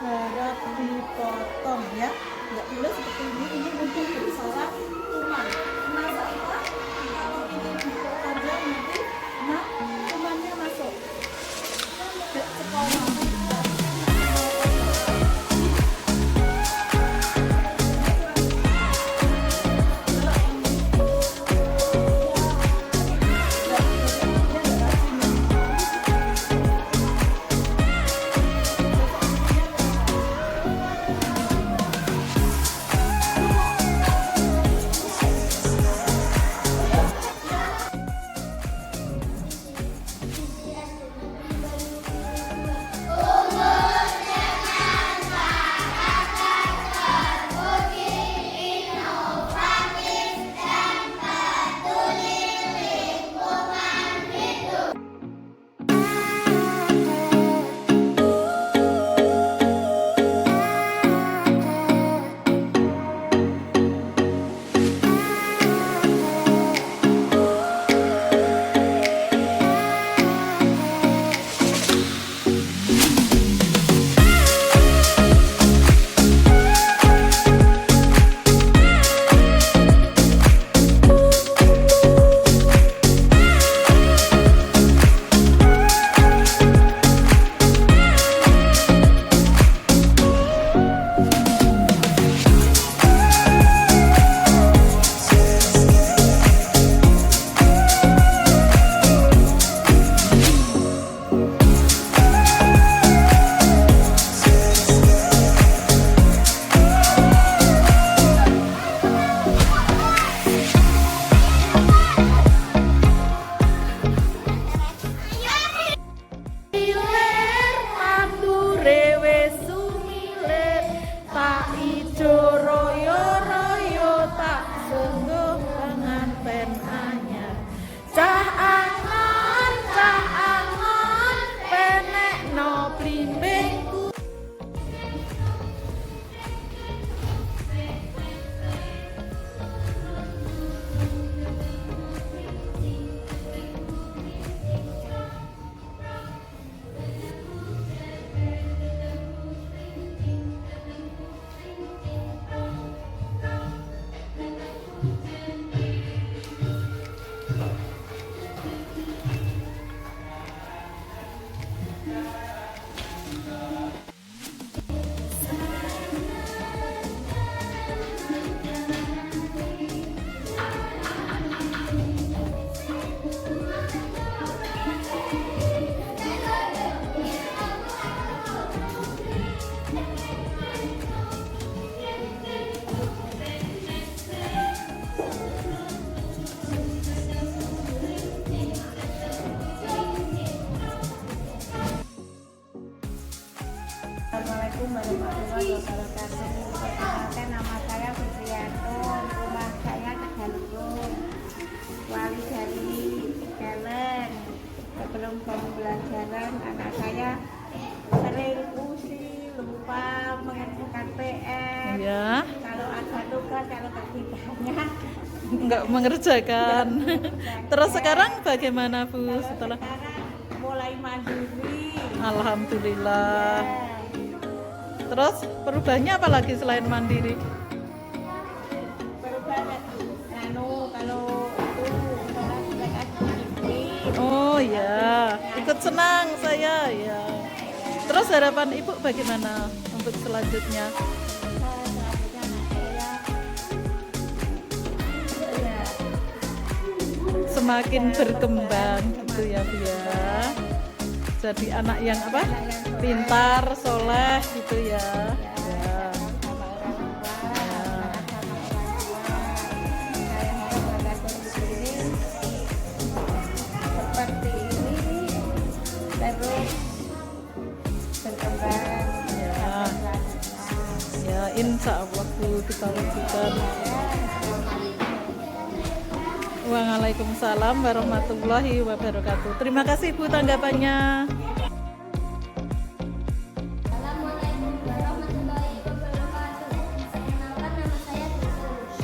harap dipotong ya, nggak boleh seperti ini mungkin jadi salah kuman. Kenapa apa? Kalau ini dipotong aja nanti, nah kumannya masuk ke sekolah. Assalamualaikum warahmatullahi wabarakatuh. Perkenalkan, nama saya Fitriyanto. Rumah saya Tegalurung, wali dari Tegalan. Sebelum pembelajaran, anak saya sering pusing, lupa mengerjakan PR. Ya, Kalau ada tugas, kalau kerjanya nggak mengerjakan. Terus sekarang bagaimana Bu setelah? sekarang mulai mandiri. Alhamdulillah. Terus perubahannya apa lagi selain mandiri? Perubahan kalau itu mereka disiplin. Oh ya, ikut senang saya ya. Terus harapan Ibu bagaimana untuk selanjutnya? Selanjutnya anak saya ya, Semakin berkembang gitu ya Bu ya. Jadi anak yang apa? Pintar, soleh gitu ya. Ya. sama orang tua, taat sama orang tua. Saya harap anakku disiplin seperti ini terus berkembang. Ya. Ya, insya Allah Bu kita wujudkan. Waalaikumsalam warahmatullahi wabarakatuh. Terima kasih Bu tanggapannya. Assalamualaikum warahmatullahi wabarakatuh. Perkenalkan, nama saya Tulus.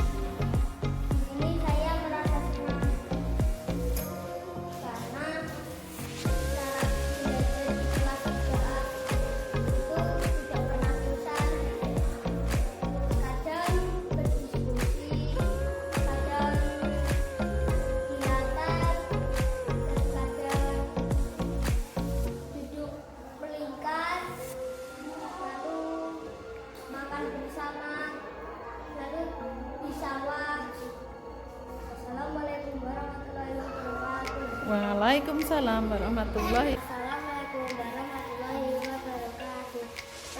Di sini saya merasa senang karena cara belajar di kelas 3A itu tidak pernah Waalaikumsalam warahmatullahi. Assalamualaikum warahmatullahi wabarakatuh.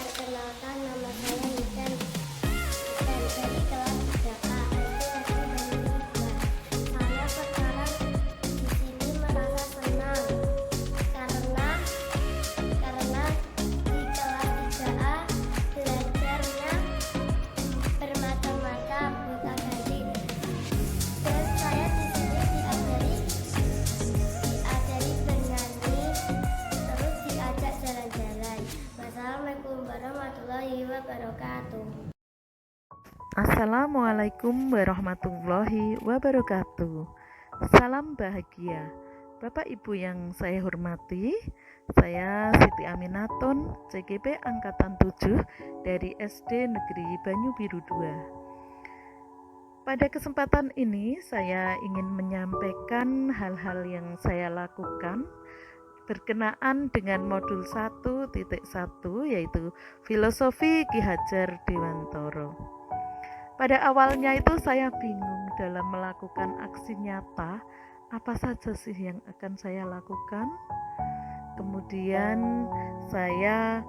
Perkenalkan, nama saya Niken dari kelas 3A SD Banyuwangi. Saya sekarang di sini merasa senang karena di kelas 3A belajarnya bermacam-macam, gonta-ganti. Dan saya di sini diajari bernyanyi, terus diajak jalan-jalan. Wassalamualaikum warahmatullahi wabarakatuh. Assalamualaikum warahmatullahi wabarakatuh. Salam bahagia. Bapak Ibu yang saya hormati, saya Siti Aminatun, CGP Angkatan 7 dari SD Negeri Banyu Biru 2. Pada kesempatan ini saya ingin menyampaikan hal-hal yang saya lakukan berkenaan dengan modul 1.1 yaitu Filosofi Ki Hajar Dewantara. Pada awalnya itu saya bingung dalam melakukan aksi nyata, apa saja sih yang akan saya lakukan. Kemudian saya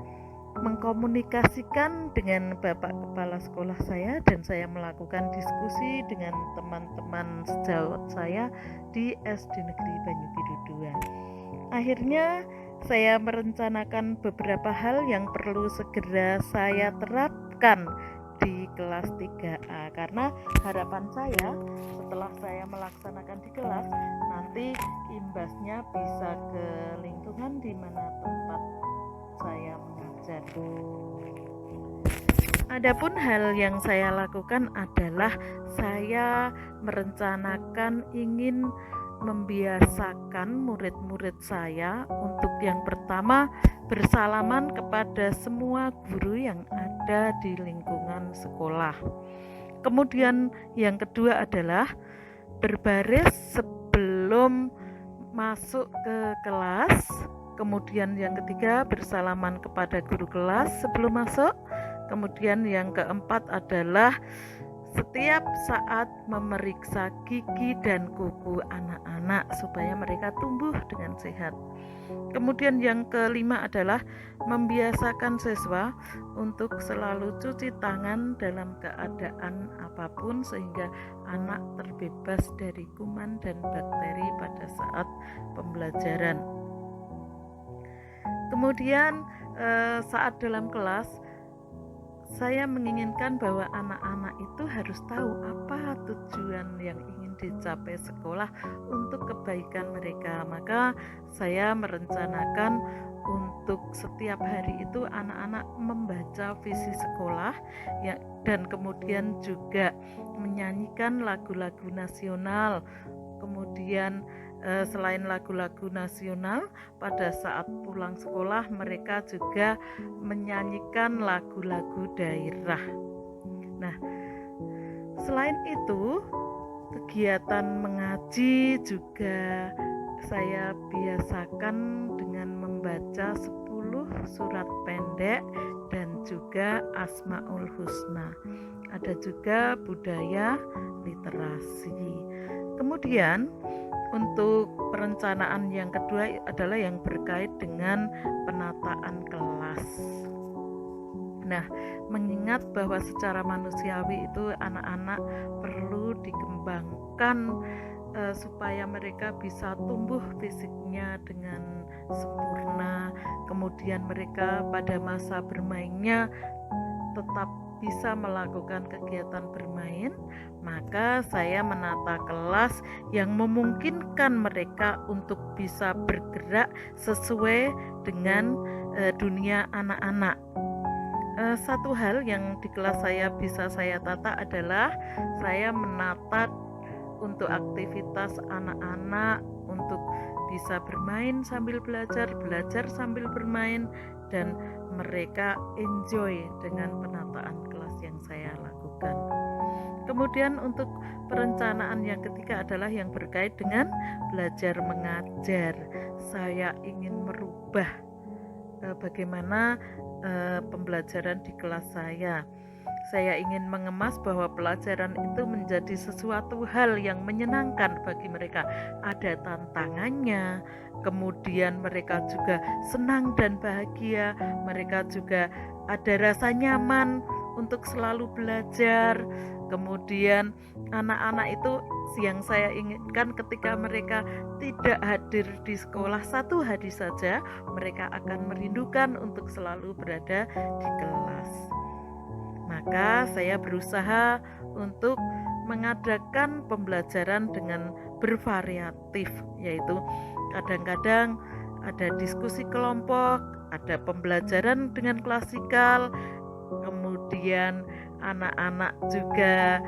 mengkomunikasikan dengan Bapak Kepala Sekolah saya dan saya melakukan diskusi dengan teman-teman sejawat saya di SD Negeri Banyu Biru 2. Akhirnya saya merencanakan beberapa hal yang perlu segera saya terapkan di kelas 3A karena harapan saya setelah saya melaksanakan di kelas nanti imbasnya bisa ke lingkungan di mana tempat saya mengajar. Adapun hal yang saya lakukan adalah saya merencanakan ingin membiasakan murid-murid saya untuk yang pertama bersalaman kepada semua guru yang ada di lingkungan sekolah. Kemudian yang kedua adalah berbaris sebelum masuk ke kelas. Kemudian yang ketiga bersalaman kepada guru kelas sebelum masuk. Kemudian yang keempat adalah setiap saat memeriksa gigi dan kuku anak-anak supaya mereka tumbuh dengan sehat. Kemudian yang kelima adalah membiasakan siswa untuk selalu cuci tangan dalam keadaan apapun sehingga anak terbebas dari kuman dan bakteri pada saat pembelajaran. Kemudian saat dalam kelas saya menginginkan bahwa anak-anak itu harus tahu apa tujuan yang ingin dicapai sekolah untuk kebaikan mereka. Maka saya merencanakan untuk setiap hari itu anak-anak membaca visi sekolah ya, dan kemudian juga menyanyikan lagu-lagu nasional. Kemudian selain lagu-lagu nasional, pada saat pulang sekolah mereka juga menyanyikan lagu-lagu daerah. Nah, selain itu kegiatan mengaji juga saya biasakan dengan membaca 10 surat pendek dan juga Asmaul Husna. Ada juga budaya literasi. Kemudian untuk perencanaan yang kedua adalah yang berkait dengan penataan kelas. Nah, mengingat bahwa secara manusiawi itu anak-anak perlu dikembangkan supaya mereka bisa tumbuh fisiknya dengan sempurna, kemudian mereka pada masa bermainnya tetap bisa melakukan kegiatan bermain, maka saya menata kelas yang memungkinkan mereka untuk bisa bergerak sesuai dengan dunia anak-anak. Satu hal yang di kelas saya bisa saya tata adalah saya menata untuk aktivitas anak-anak untuk bisa bermain sambil belajar, belajar sambil bermain, dan mereka enjoy dengan penataan kelas yang saya lakukan. Kemudian untuk perencanaan yang ketiga adalah yang berkait dengan belajar mengajar. Saya ingin merubah bagaimana pembelajaran di kelas saya. Saya ingin mengemas bahwa pelajaran itu menjadi sesuatu hal yang menyenangkan bagi mereka. Ada tantangannya, kemudian mereka juga senang dan bahagia, mereka juga ada rasa nyaman untuk selalu belajar. Kemudian anak-anak itu yang saya inginkan ketika mereka tidak hadir di sekolah satu hari saja, mereka akan merindukan untuk selalu berada di kelas. Maka saya berusaha untuk mengadakan pembelajaran dengan bervariatif, yaitu kadang-kadang ada diskusi kelompok, ada pembelajaran dengan klasikal, kemudian anak-anak juga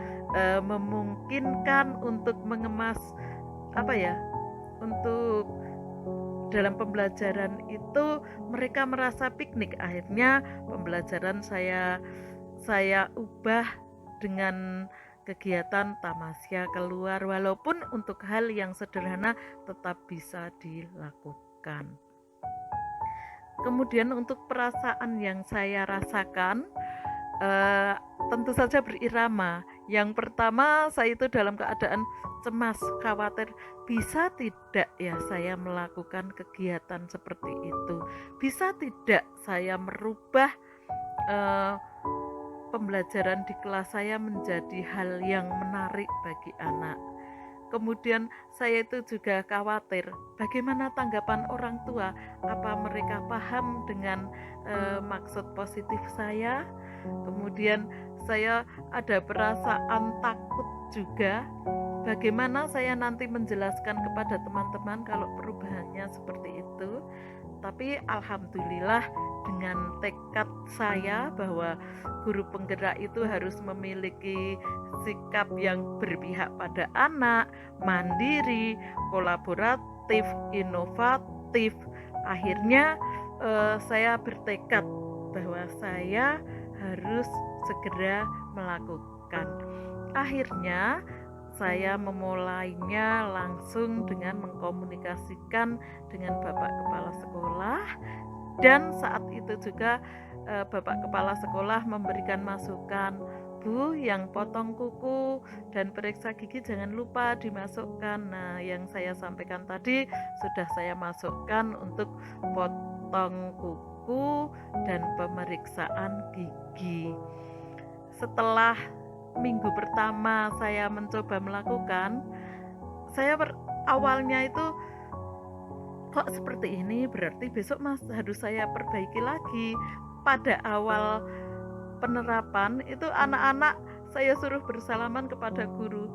memungkinkan untuk mengemas untuk dalam pembelajaran itu mereka merasa piknik. Akhirnya pembelajaran saya ubah dengan kegiatan tamasya keluar, walaupun untuk hal yang sederhana tetap bisa dilakukan. Kemudian untuk perasaan yang saya rasakan tentu saja berirama. Yang pertama, saya itu dalam keadaan cemas, khawatir bisa tidak ya saya melakukan kegiatan seperti itu, bisa tidak saya merubah pembelajaran di kelas saya menjadi hal yang menarik bagi anak. Kemudian saya itu juga khawatir bagaimana tanggapan orang tua, apa mereka paham dengan maksud positif saya. Kemudian saya ada perasaan takut juga, bagaimana saya nanti menjelaskan kepada teman-teman kalau perubahannya seperti itu. Tapi alhamdulillah dengan tekad saya bahwa guru penggerak itu harus memiliki sikap yang berpihak pada anak, mandiri, kolaboratif, inovatif. Akhirnya saya bertekad bahwa saya harus segera melakukan. Akhirnya saya memulainya langsung dengan mengkomunikasikan dengan Bapak Kepala Sekolah, dan saat itu juga Bapak Kepala Sekolah memberikan masukan, Bu, yang potong kuku dan periksa gigi jangan lupa dimasukkan. Nah, yang saya sampaikan tadi sudah saya masukkan untuk potong kuku dan pemeriksaan gigi. Setelah minggu pertama saya mencoba melakukan, saya awalnya itu kok seperti ini, berarti besok harus saya perbaiki lagi. Pada awal penerapan itu anak-anak saya suruh bersalaman kepada guru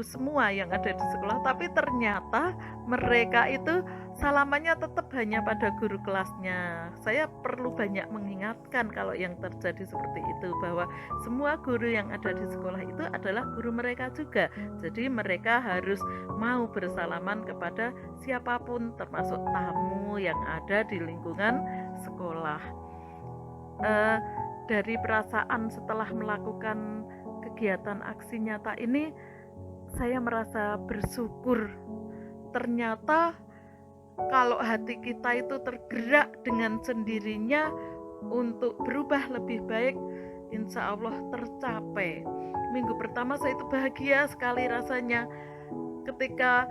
semua yang ada di sekolah, tapi ternyata mereka itu salamannya tetap hanya pada guru kelasnya. Saya perlu banyak mengingatkan kalau yang terjadi seperti itu, bahwa semua guru yang ada di sekolah itu adalah guru mereka juga. Jadi mereka harus mau bersalaman kepada siapapun, termasuk tamu yang ada di lingkungan sekolah. Dari perasaan setelah melakukan kegiatan aksi nyata ini, saya merasa bersyukur. Ternyata kalau hati kita itu tergerak dengan sendirinya untuk berubah lebih baik, insya Allah tercapai. Minggu pertama saya itu bahagia sekali rasanya. Ketika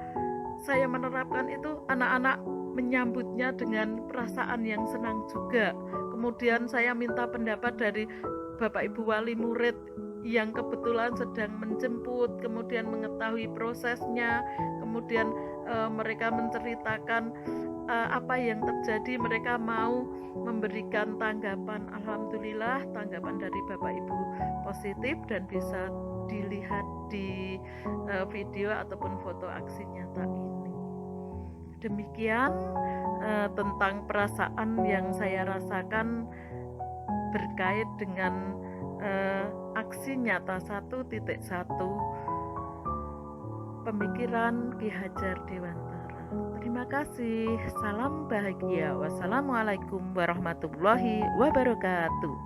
saya menerapkan itu, anak-anak menyambutnya dengan perasaan yang senang juga. Kemudian saya minta pendapat dari Bapak Ibu Wali Murid yang kebetulan sedang menjemput, kemudian mengetahui prosesnya, kemudian mereka menceritakan apa yang terjadi, mereka mau memberikan tanggapan. Alhamdulillah tanggapan dari Bapak Ibu positif dan bisa dilihat di video ataupun foto aksi nyata ini. Demikian tentang perasaan yang saya rasakan berkait dengan aksi nyata 1.1 pemikiran Ki Hajar Dewantara. Terima kasih. Salam bahagia. Wassalamualaikum warahmatullahi wabarakatuh.